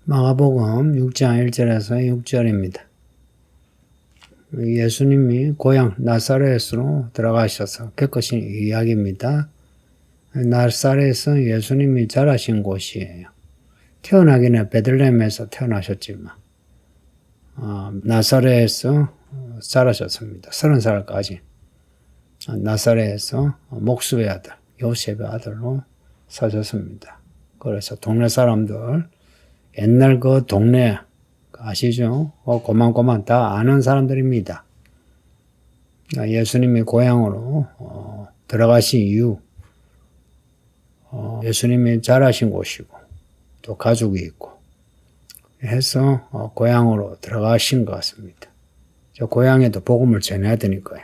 마가복음 6장 1절에서 6절입니다. 예수님이 고향 나사렛으로 들어가셔서 겪으신 이야기입니다. 나사렛은 예수님이 자라신 곳이에요. 태어나기는 베들레헴에서 태어나셨지만 나사렛에서 자라셨습니다. 30살까지 나사렛에서 목수의 아들, 요셉의 아들로 사셨습니다. 그래서 동네 사람들, 옛날 그 동네 아시죠? 고만고만 다 아는 사람들입니다. 예수님이 고향으로 들어가신 이유, 예수님이 자라신 곳이고 또 가족이 있고 해서 고향으로 들어가신 것 같습니다. 저 고향에도 복음을 전해야 되니까요.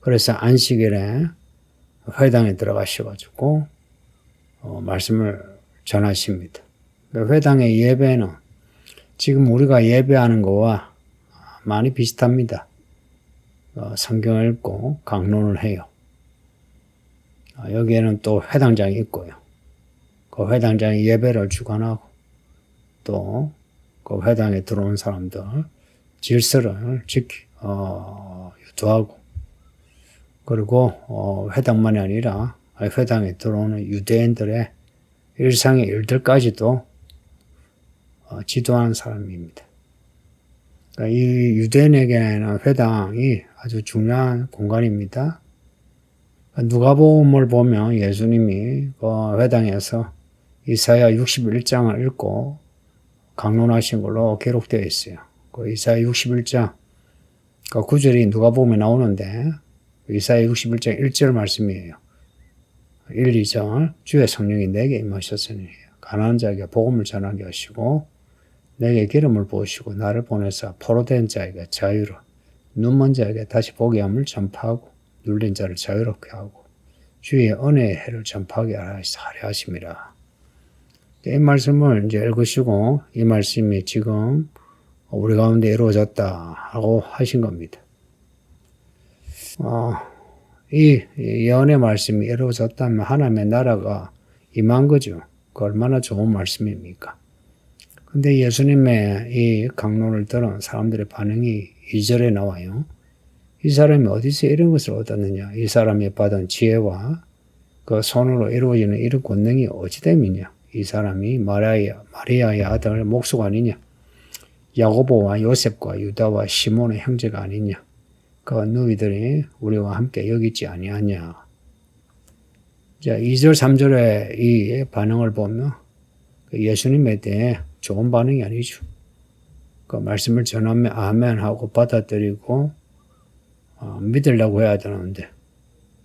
그래서 안식일에 회당에 들어가셔가지고 말씀을 전하십니다. 회당의 예배는 지금 우리가 예배하는 거와 많이 비슷합니다. 성경을 읽고 강론을 해요. 여기에는 또 회당장이 있고요. 그 회당장이 예배를 주관하고 또 그 회당에 들어온 사람들 질서를 유도하고 그리고 회당만이 아니라 회당에 들어오는 유대인들의 일상의 일들까지도 지도하는 사람입니다. 그러니까 이 유대인에게는 회당이 아주 중요한 공간입니다. 누가복음을 보면 예수님이 그 회당에서 이사야 61장을 읽고 강론하신 걸로 기록되어 있어요. 그 이사야 61장 그 9절이 누가복음에 나오는데 이사야 61장 1절 말씀이에요. 1, 2절 주의 성령이 내게 임하셨으니 가난한 자에게 복음을 전하게 하시고 내게 기름을 부으시고 나를 보내사 포로된 자에게 자유로 눈먼 자에게 다시 보게 함을 전파하고 눌린 자를 자유롭게 하고 주의 은혜의 해를 전파하게 하려 하심이라. 이 말씀을 이제 읽으시고 이 말씀이 지금 우리 가운데 이루어졌다 하고 하신 겁니다. 이 예언의 말씀이 이루어졌다면 하나님의 나라가 임한 거죠. 그 얼마나 좋은 말씀입니까? 근데 예수님의 이 강론을 들은 사람들의 반응이 2절에 나와요. 이 사람이 어디서 이런 것을 얻었느냐? 이 사람이 받은 지혜와 그 손으로 이루어지는 이런 권능이 어찌됨이냐? 이 사람이 마리아의 아들 목수가 아니냐? 야고보와 요셉과 유다와 시몬의 형제가 아니냐? 그 너희들이 우리와 함께 여기 있지 아니하냐? 자, 2절, 3절의 이 반응을 보면 예수님에 대해 좋은 반응이 아니죠. 그 말씀을 전하면 아멘 하고 받아들이고 믿으려고 해야 되는데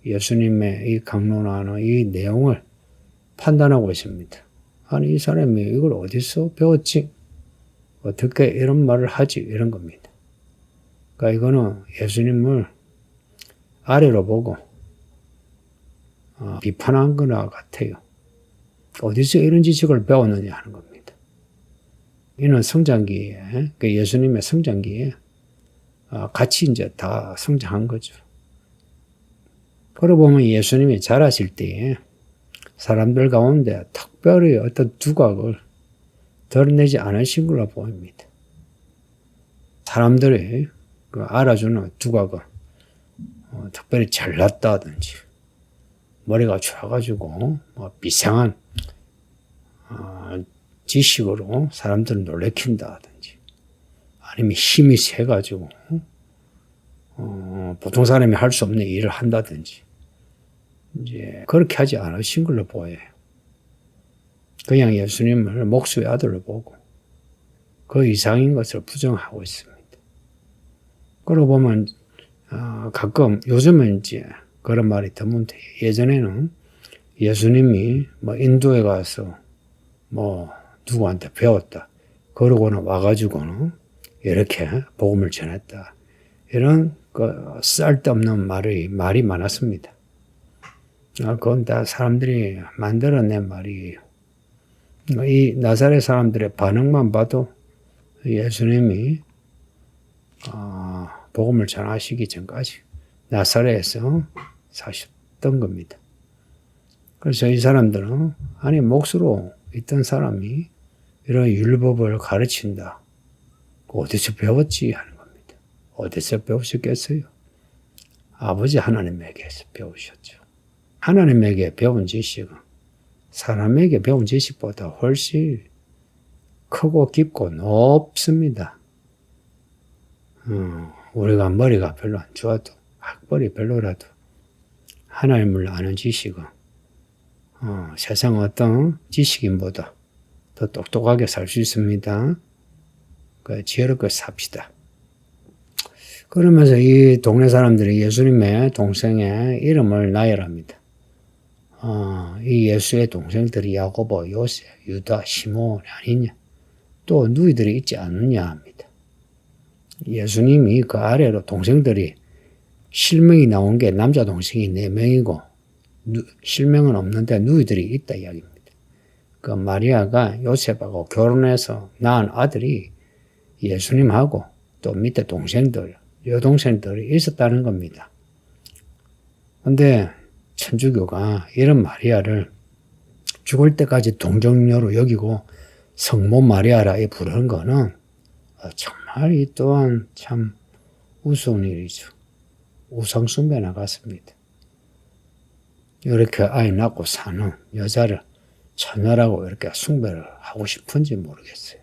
예수님의 이 강론하는 이 내용을 판단하고 있습니다. 아니 이 사람이 이걸 어디서 배웠지? 어떻게 이런 말을 하지? 이런 겁니다. 그러니까 이거는 예수님을 아래로 보고 비판한 거나 같아요. 어디서 이런 지식을 배웠느냐 하는 겁니다. 이는 성장기에, 그 예수님의 성장기에 같이 이제 다 성장한 거죠. 그러고 보면 예수님이 자라실 때에 사람들 가운데 특별히 어떤 두각을 드러내지 않으신 걸로 보입니다. 사람들이 그 알아주는 두각은 특별히 잘났다든지 머리가 좋아가지고 비상한 지식으로 사람들을 놀래킨다든지 아니면 힘이 세가지고 보통 사람이 할 수 없는 일을 한다든지 이제 그렇게 하지 않으신 걸로 보여요. 그냥 예수님을 목수의 아들로 보고 그 이상인 것을 부정하고 있습니다. 그러고 보면 가끔 요즘은 이제 그런 말이 드문데 예전에는 예수님이 인도에 가서 누구한테 배웠다. 그러고는 와가지고는 이렇게 복음을 전했다. 이런 쓸데없는 말이 많았습니다. 그건 다 사람들이 만들어낸 말이에요. 이 나사렛 사람들의 반응만 봐도 예수님이 복음을 전하시기 전까지 나사렛에서 사셨던 겁니다. 그래서 이 사람들은 목수로 있던 사람이 이런 율법을 가르친다. 어디서 배웠지? 하는 겁니다. 어디서 배우셨겠어요? 아버지 하나님에게서 배우셨죠. 하나님에게 배운 지식은 사람에게 배운 지식보다 훨씬 크고 깊고 높습니다. 우리가 머리가 별로 안 좋아도 학벌이 별로라도 하나님을 아는 지식은 세상 어떤 지식인보다 더 똑똑하게 살 수 있습니다. 지혜롭게 삽시다. 그러면서 이 동네 사람들이 예수님의 동생의 이름을 나열합니다. 이 예수의 동생들이 야고보, 요세, 유다, 시몬이 아니냐? 또 누이들이 있지 않느냐 합니다. 예수님이 그 아래로 동생들이 실명이 나온 게 남자 동생이 4명이고 실명은 없는데 누이들이 있다 이야기입니다. 그 마리아가 요셉하고 결혼해서 낳은 아들이 예수님하고 또 밑에 동생들, 여동생들이 있었다는 겁니다. 근데 천주교가 이런 마리아를 죽을 때까지 동정녀로 여기고 성모 마리아라 부르는 거는 정말 이 또한 참 우스운 일이죠. 우상숭배나 같습니다. 이렇게 아이 낳고 사는 여자를 처녀라고 이렇게 숭배를 하고 싶은지 모르겠어요.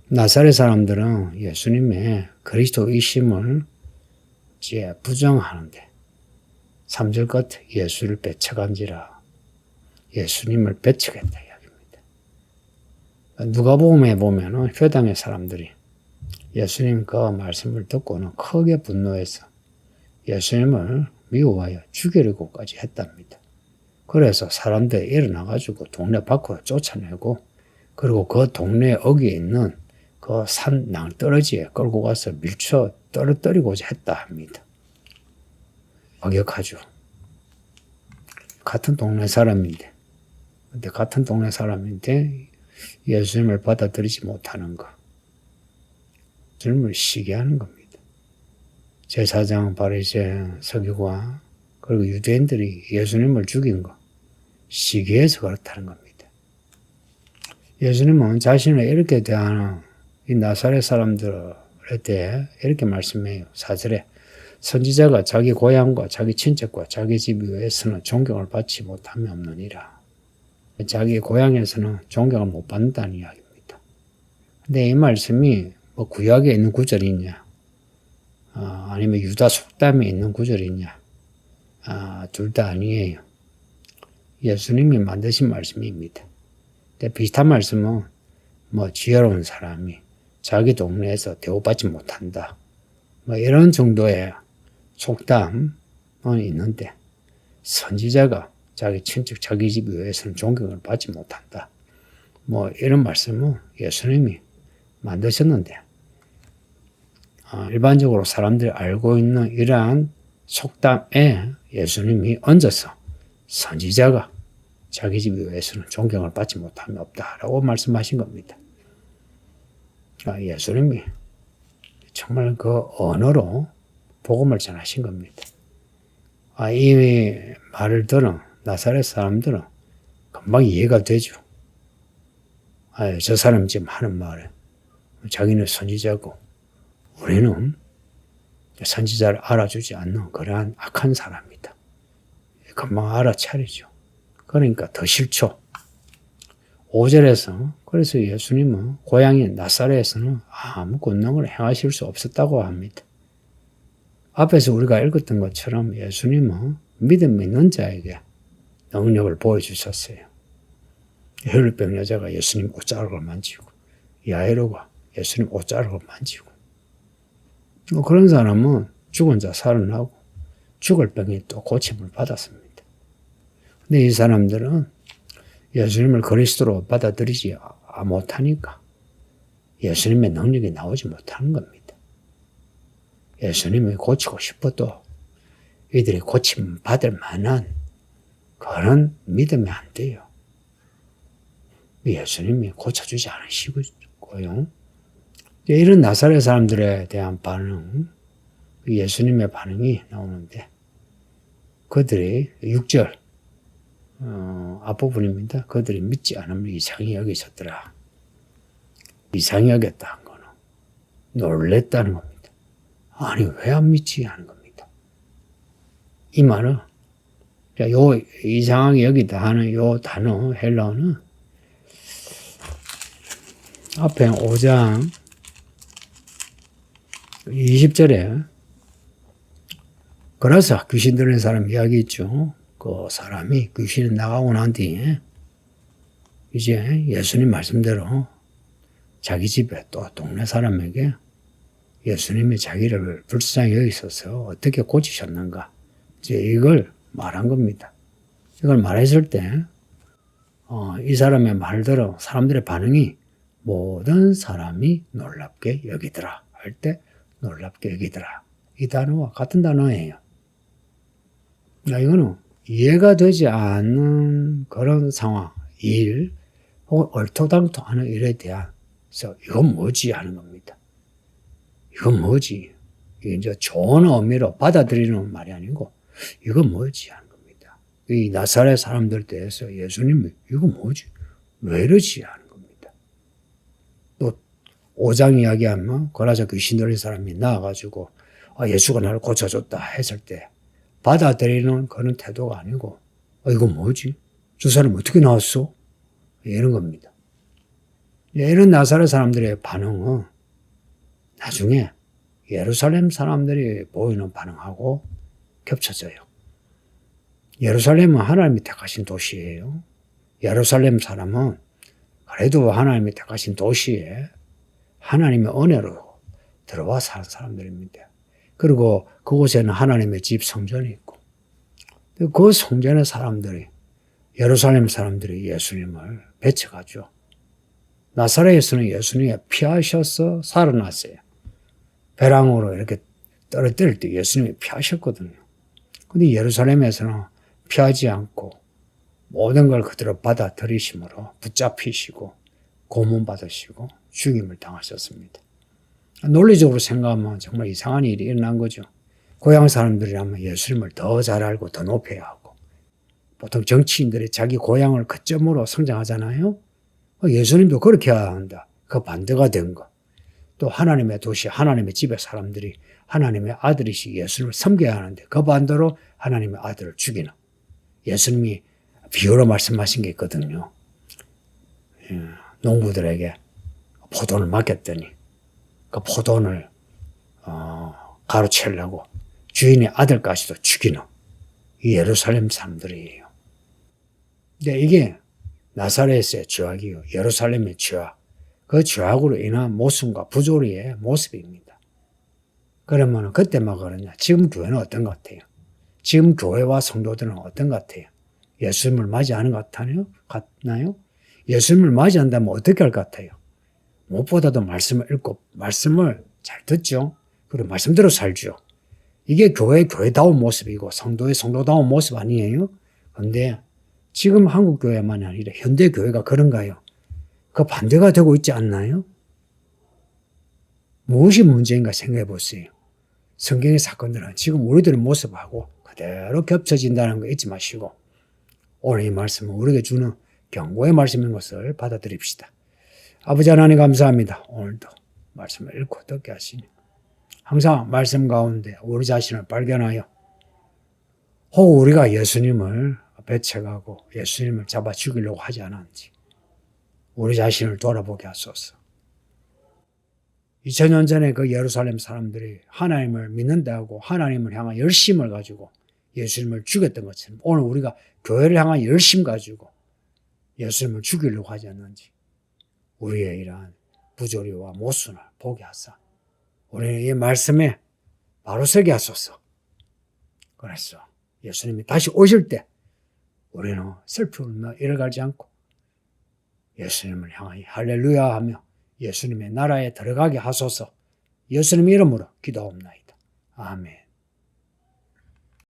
나사렛 사람들은 예수님의 그리스도이심을 부정하는데 3절 끝에 예수를 배척한지라 예수님을 배척했다 이야기입니다. 누가복음에 보면은 회당의 사람들이 예수님 그 말씀을 듣고는 크게 분노해서 예수님을 미워하여 죽이려고까지 했답니다. 그래서 사람들이 일어나가지고 동네 밖으로 쫓아내고 그리고 그 동네 어귀에 있는 그 산 낭떠러지에 끌고 가서 밀쳐 떨어뜨리고자 했다 합니다. 억역하죠. 같은 동네 사람인데 예수님을 받아들이지 못하는 거. 예수님을 시기하는 겁니다. 제사장, 바리새, 서기관 그리고 유대인들이 예수님을 죽인 거 시기해서 그렇다는 겁니다. 예수님은 자신을 이렇게 대하는 이 나사렛 사람들에 대해 이렇게 말씀해요. 4절에 선지자가 자기 고향과 자기 친척과 자기 집 위에서는 존경을 받지 못함이 없느니라. 자기 고향에서는 존경을 못 받는다는 이야기입니다. 근데 이 말씀이 뭐 구약에 있는 구절이냐, 아니면 유다 속담에 있는 구절이냐, 둘 다 아니에요. 예수님이 만드신 말씀입니다. 근데 비슷한 말씀은 뭐 지혜로운 사람이 자기 동네에서 대우받지 못한다. 뭐 이런 정도의 속담은 있는데 선지자가 자기 친척, 자기 집 위에서는 존경을 받지 못한다. 뭐 이런 말씀은 예수님이 만드셨는데 일반적으로 사람들이 알고 있는 이러한 속담에 예수님이 얹어서 선지자가 자기 집 위에서는 존경을 받지 못함이 없다라고 말씀하신 겁니다. 예수님이 정말 그 언어로 복음을 전하신 겁니다. 이 말을 들은 나사렛 사람들은 금방 이해가 되죠. 저 사람 지금 하는 말에 자기는 선지자고 우리는 선지자를 알아주지 않는 그러한 악한 사람이다. 금방 알아차리죠. 그러니까 더 싫죠. 5절에서 그래서 예수님은 고향인 나사렛에서는 아무 권능을 행하실 수 없었다고 합니다. 앞에서 우리가 읽었던 것처럼 예수님은 믿음 있는 자에게 능력을 보여주셨어요. 혈루병 여자가 예수님 옷자락을 만지고 야이로가 예수님 옷자락을 만지고 그런 사람은 죽은 자 살아나고 죽을 병이 또 고침을 받았습니다. 근데 이 사람들은 예수님을 그리스도로 받아들이지 못하니까 예수님의 능력이 나오지 못하는 겁니다. 예수님이 고치고 싶어도 이들이 고침 받을 만한 그런 믿음이 안 돼요. 예수님이 고쳐주지 않으시고요. 이런 나사렛 사람들에 대한 반응, 예수님의 반응이 나오는데 그들이 6절 앞부분입니다. 그들이 믿지 않음을 이상히 여기셨더라. 이상히 여겼다는 거는 놀랬다는 겁니다. 아니 왜 안 믿지 하는 겁니다. 이 말은 요 이상하게 여기다 하는 요 단어 헬라어는 앞에 5장 20절에 그래서 귀신 들린 사람 이야기 있죠. 그 사람이 귀신이 나가고 난 뒤에 이제 예수님 말씀대로 자기 집에 또 동네 사람에게 예수님이 자기를 불쌍히 여기셔서 어떻게 고치셨는가 이제 이걸 말한 겁니다. 이걸 말했을 때 이 사람의 말대로 사람들의 반응이 모든 사람이 놀랍게 여기더라 할 때 놀랍게 여기더라 이 단어와 같은 단어예요. 이거는 이해가 되지 않는 그런 상황, 일, 혹은 얼토당토하는 일에 대해서 이건 뭐지 하는 겁니다. 이건 뭐지? 이게 이제 좋은 의미로 받아들이는 말이 아니고 이건 뭐지 하는 겁니다. 이 나사렛 사람들 대해서 예수님이 이거 뭐지? 왜 이러지 하는 겁니다. 또 5장 이야기하면 고라자 귀신 들린 사람이 나와가지고 예수가 나를 고쳐줬다 했을 때 받아들이는 그런 태도가 아니고 이거 뭐지? 저 사람 어떻게 나왔어? 이런 겁니다. 이런 나사렛 사람들의 반응은 나중에 예루살렘 사람들이 보이는 반응하고 겹쳐져요. 예루살렘은 하나님이 택하신 도시예요. 예루살렘 사람은 그래도 하나님이 택하신 도시에 하나님의 은혜로 들어와 사는 사람들입니다. 그리고 그곳에는 하나님의 집 성전이 있고 그 성전의 사람들이 예루살렘 사람들이 예수님을 배척하죠. 나사렛에서는 예수님이 피하셔서 살아났어요. 배랑으로 이렇게 떨어뜨릴 때 예수님이 피하셨거든요. 근데 예루살렘에서는 피하지 않고 모든 걸 그대로 받아들이심으로 붙잡히시고 고문받으시고 죽임을 당하셨습니다. 논리적으로 생각하면 정말 이상한 일이 일어난 거죠. 고향 사람들이라면 예수님을 더 잘 알고 더 높여야 하고 보통 정치인들이 자기 고향을 거점으로 성장하잖아요. 예수님도 그렇게 해야 한다. 그 반대가 된 거. 또 하나님의 도시, 하나님의 집의 사람들이 하나님의 아들이시 예수님을 섬겨야 하는데 그 반대로 하나님의 아들을 죽이는 예수님이 비유로 말씀하신 게 있거든요. 농부들에게 포도를 맡겼더니 그 포도를 가로채려고 주인의 아들까지도 죽이는 이 예루살렘 사람들이에요. 근데 이게 나사렛의 죄악이요. 예루살렘의 죄악. 그 죄악으로 인한 모순과 부조리의 모습입니다. 그러면 그때 막 그러냐. 지금 교회는 어떤 것 같아요? 지금 교회와 성도들은 어떤 것 같아요? 예수님을 맞이하는 것 같나요? 예수님을 맞이한다면 어떻게 할 것 같아요? 무엇보다도 말씀을 읽고 말씀을 잘 듣죠. 그리고 말씀대로 살죠. 이게 교회다운 모습이고 성도의 성도다운 모습 아니에요? 그런데 지금 한국 교회만이 아니라 현대 교회가 그런가요? 그 반대가 되고 있지 않나요? 무엇이 문제인가 생각해 보세요. 성경의 사건들은 지금 우리들의 모습하고 그대로 겹쳐진다는 거 잊지 마시고 오늘 이 말씀은 우리에게 주는 경고의 말씀인 것을 받아들입시다. 아버지 하나님 감사합니다. 오늘도 말씀을 읽고 듣게 하시니 항상 말씀 가운데 우리 자신을 발견하여 혹 우리가 예수님을 배척하고 예수님을 잡아 죽이려고 하지 않았는지 우리 자신을 돌아보게 하소서. 2000년 전에 그 예루살렘 사람들이 하나님을 믿는다고 하나님을 향한 열심을 가지고 예수님을 죽였던 것처럼 오늘 우리가 교회를 향한 열심 가지고 예수님을 죽이려고 하지 않는지 우리의 이러한 부조리와 모순을 보게 하사 우리는 이 말씀에 바로 서게 하소서. 그래서 예수님이 다시 오실 때 우리는 슬피 울며 이래가지 않고 예수님을 향하여 할렐루야 하며 예수님의 나라에 들어가게 하소서. 예수님의 이름으로 기도하옵나이다. 아멘.